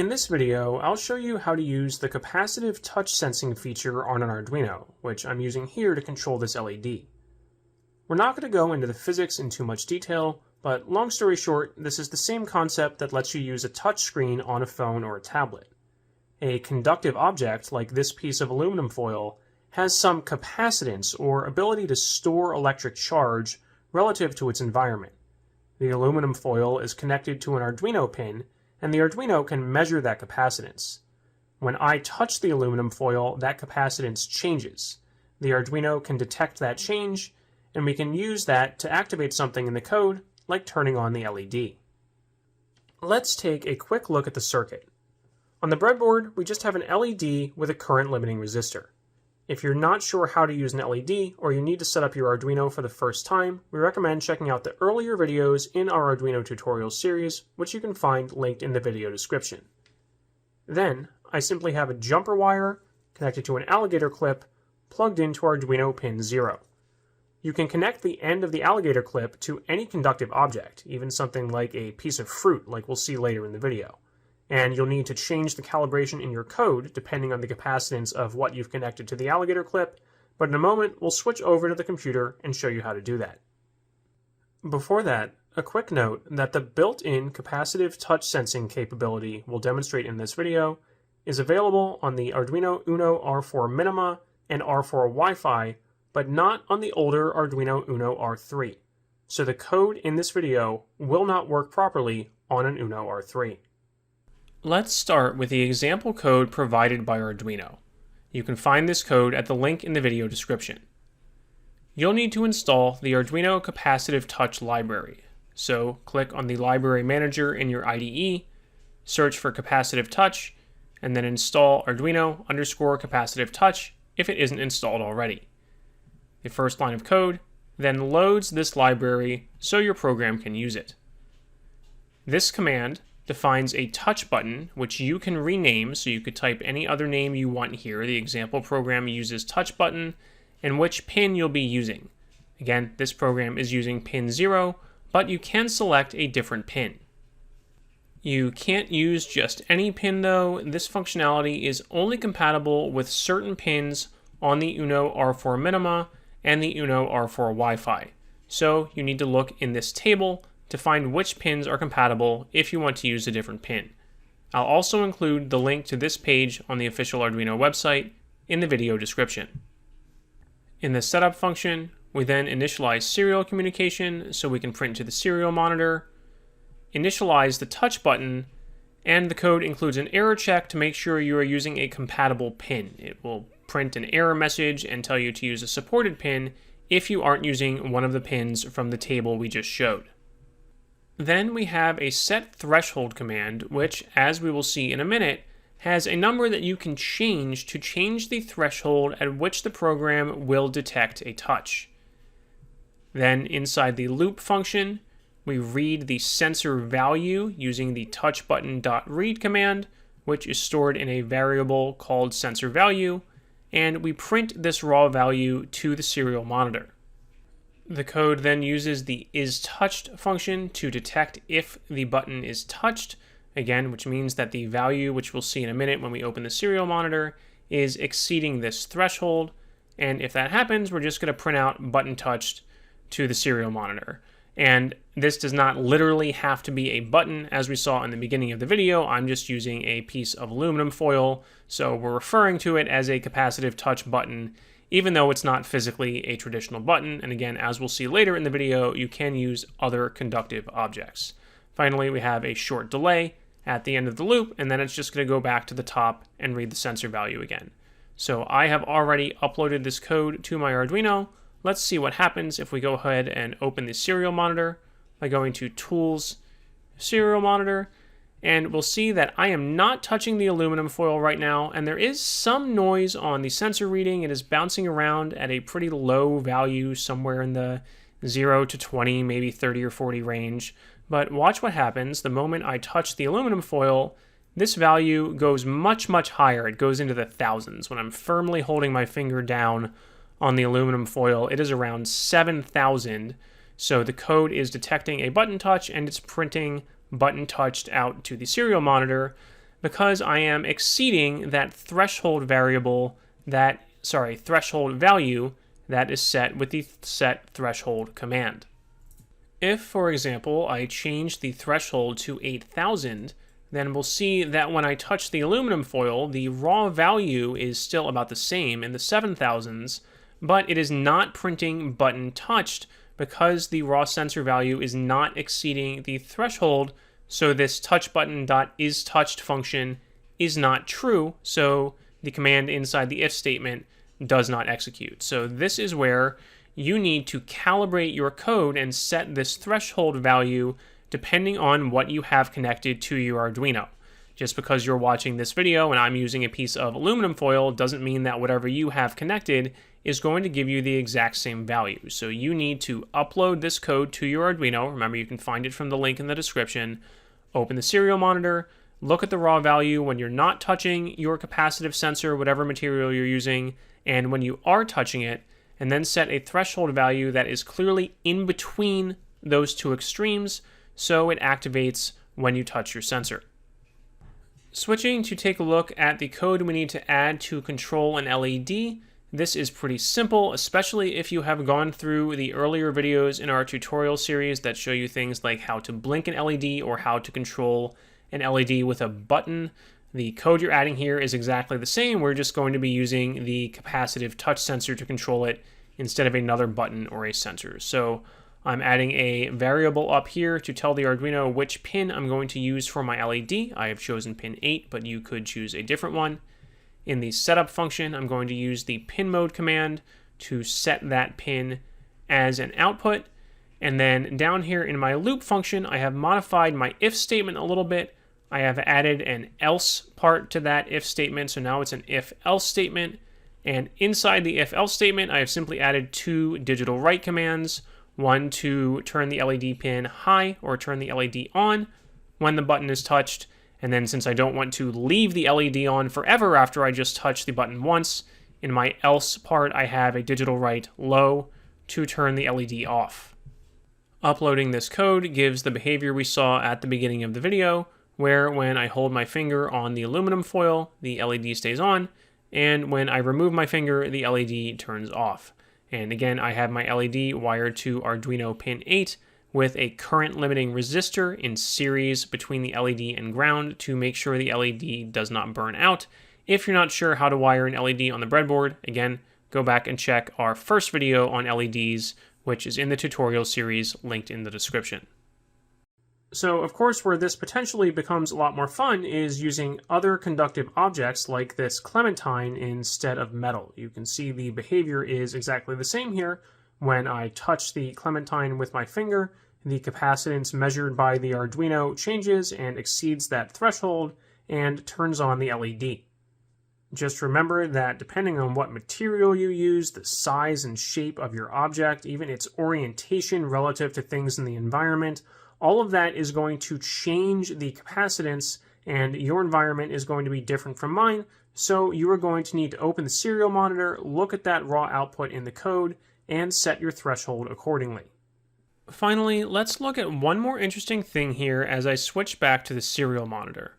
In this video, I'll show you how to use the capacitive touch sensing feature on an Arduino, which I'm using here to control this LED. We're not going to go into the physics in too much detail, but long story short, this is the same concept that lets you use a touch screen on a phone or a tablet. A conductive object, like this piece of aluminum foil, has some capacitance or ability to store electric charge relative to its environment. The aluminum foil is connected to an Arduino pin, and the Arduino can measure that capacitance. When I touch the aluminum foil, that capacitance changes. The Arduino can detect that change, and we can use that to activate something in the code, like turning on the LED. Let's take a quick look at the circuit. On the breadboard, we just have an LED with a current limiting resistor. If you're not sure how to use an LED, or you need to set up your Arduino for the first time, we recommend checking out the earlier videos in our Arduino tutorial series, which you can find linked in the video description. Then, I simply have a jumper wire connected to an alligator clip plugged into Arduino pin 0. You can connect the end of the alligator clip to any conductive object, even something like a piece of fruit, like we'll see later in the video. And you'll need to change the calibration in your code depending on the capacitance of what you've connected to the alligator clip, but in a moment we'll switch over to the computer and show you how to do that. Before that, a quick note that the built-in capacitive touch sensing capability we'll demonstrate in this video is available on the Arduino Uno R4 Minima and R4 Wi-Fi, but not on the older Arduino Uno R3. So the code in this video will not work properly on an Uno R3. Let's start with the example code provided by Arduino. You can find this code at the link in the video description. You'll need to install the Arduino Capacitive Touch library. So click on the library manager in your IDE, search for Capacitive Touch, and then install Arduino_Capacitive Touch if it isn't installed already. The first line of code then loads this library so your program can use it. This command defines a touch button, which you can rename, so you could type any other name you want here. The example program uses touch button, and which pin you'll be using. Again, this program is using pin 0, but you can select a different pin. You can't use just any pin though. This functionality is only compatible with certain pins on the Uno R4 Minima and the Uno R4 Wi-Fi. So you need to look in this table to find which pins are compatible if you want to use a different pin. I'll also include the link to this page on the official Arduino website in the video description. In the setup function, we then initialize serial communication so we can print to the serial monitor, initialize the touch button, and the code includes an error check to make sure you are using a compatible pin. It will print an error message and tell you to use a supported pin if you aren't using one of the pins from the table we just showed. Then we have a set threshold command, which, as we will see in a minute, has a number that you can change to change the threshold at which the program will detect a touch. Then inside the loop function, we read the sensor value using the touchButton.read command, which is stored in a variable called sensor value, and we print this raw value to the serial monitor. The code then uses the isTouched function to detect if the button is touched, again, which means that the value, which we'll see in a minute when we open the serial monitor, is exceeding this threshold. And if that happens, we're just going to print out button touched to the serial monitor. And this does not literally have to be a button, as we saw in the beginning of the video. I'm just using a piece of aluminum foil, so we're referring to it as a capacitive touch button, even though it's not physically a traditional button. And again, as we'll see later in the video, you can use other conductive objects. Finally, we have a short delay at the end of the loop, and then it's just going to go back to the top and read the sensor value again. So I have already uploaded this code to my Arduino. Let's see what happens if we go ahead and open the serial monitor by going to Tools, Serial Monitor, and we'll see that I am not touching the aluminum foil right now, and there is some noise on the sensor reading. It is bouncing around at a pretty low value, somewhere in the 0 to 20, maybe 30 or 40 range. But watch what happens the moment I touch the aluminum foil. This value goes much, much higher. It goes into the thousands. When I'm firmly holding my finger down on the aluminum foil, it is around 7,000. So the code is detecting a button touch and it's printing button touched out to the serial monitor. because I am exceeding that threshold value that is set with the set threshold command. If, for example, I change the threshold to 8,000, then we'll see that when I touch the aluminum foil, the raw value is still about the same in the 7,000s, but it is not printing button touched because the raw sensor value is not exceeding the threshold, so this touch button.isTouched function is not true, so the command inside the if statement does not execute. So this is where you need to calibrate your code and set this threshold value depending on what you have connected to your Arduino. Just because you're watching this video and I'm using a piece of aluminum foil doesn't mean that whatever you have connected is going to give you the exact same value. So you need to upload this code to your Arduino. Remember, you can find it from the link in the description. Open the serial monitor, look at the raw value when you're not touching your capacitive sensor, whatever material you're using, and when you are touching it, and then set a threshold value that is clearly in between those two extremes, so it activates when you touch your sensor. Switching to take a look at the code we need to add to control an LED. This is pretty simple, especially if you have gone through the earlier videos in our tutorial series that show you things like how to blink an LED or how to control an LED with a button. The code you're adding here is exactly the same. We're just going to be using the capacitive touch sensor to control it instead of another button or a sensor. So I'm adding a variable up here to tell the Arduino which pin I'm going to use for my LED. I have chosen pin 8, but you could choose a different one. In the setup function, I'm going to use the pin mode command to set that pin as an output. And then down here in my loop function, I have modified my if statement a little bit. I have added an else part to that if statement, so now it's an if-else statement. And inside the if-else statement, I have simply added two digital write commands, one to turn the LED pin high or turn the LED on when the button is touched. And then since I don't want to leave the LED on forever after I just touch the button once, in my else part, I have a digital write low to turn the LED off. Uploading this code gives the behavior we saw at the beginning of the video, where when I hold my finger on the aluminum foil, the LED stays on, and when I remove my finger, the LED turns off. And again, I have my LED wired to Arduino pin 8 with a current limiting resistor in series between the LED and ground to make sure the LED does not burn out. If you're not sure how to wire an LED on the breadboard, again, go back and check our first video on LEDs, which is in the tutorial series linked in the description. So, of course, where this potentially becomes a lot more fun is using other conductive objects like this clementine instead of metal. You can see the behavior is exactly the same here. When I touch the clementine with my finger, the capacitance measured by the Arduino changes and exceeds that threshold and turns on the LED. Just remember that depending on what material you use, the size and shape of your object, even its orientation relative to things in the environment, all of that is going to change the capacitance, and your environment is going to be different from mine, so you are going to need to open the serial monitor, look at that raw output in the code, and set your threshold accordingly. Finally, let's look at one more interesting thing here as I switch back to the serial monitor.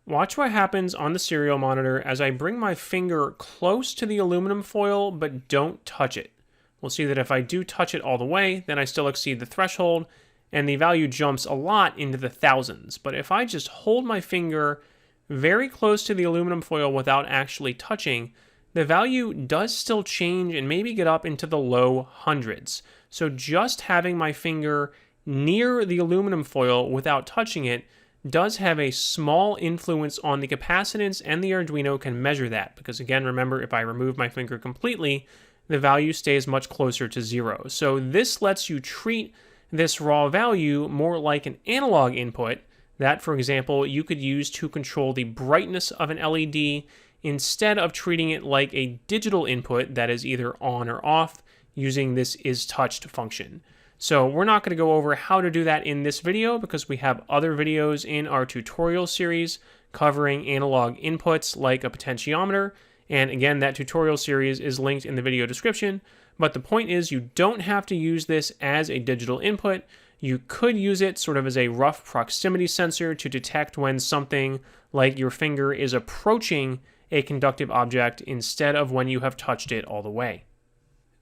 Watch what happens on the serial monitor as I bring my finger close to the aluminum foil but don't touch it. We'll see that if I do touch it all the way, then I still exceed the threshold, and the value jumps a lot into the thousands. But if I just hold my finger very close to the aluminum foil without actually touching, the value does still change and maybe get up into the low hundreds. So just having my finger near the aluminum foil without touching it does have a small influence on the capacitance, and the Arduino can measure that. Because again, remember, if I remove my finger completely, the value stays much closer to 0. So this lets you treat this raw value more like an analog input that, for example, you could use to control the brightness of an LED instead of treating it like a digital input that is either on or off using this isTouched function. So we're not going to go over how to do that in this video because we have other videos in our tutorial series covering analog inputs like a potentiometer. And again, that tutorial series is linked in the video description. But the point is, you don't have to use this as a digital input. You could use it sort of as a rough proximity sensor to detect when something like your finger is approaching a conductive object instead of when you have touched it all the way.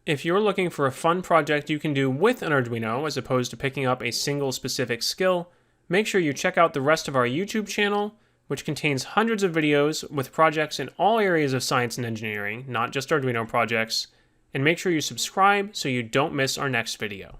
If you're looking for a fun project you can do with an Arduino as opposed to picking up a single specific skill, make sure you check out the rest of our YouTube channel, which contains hundreds of videos with projects in all areas of science and engineering, not just Arduino projects, and make sure you subscribe so you don't miss our next video.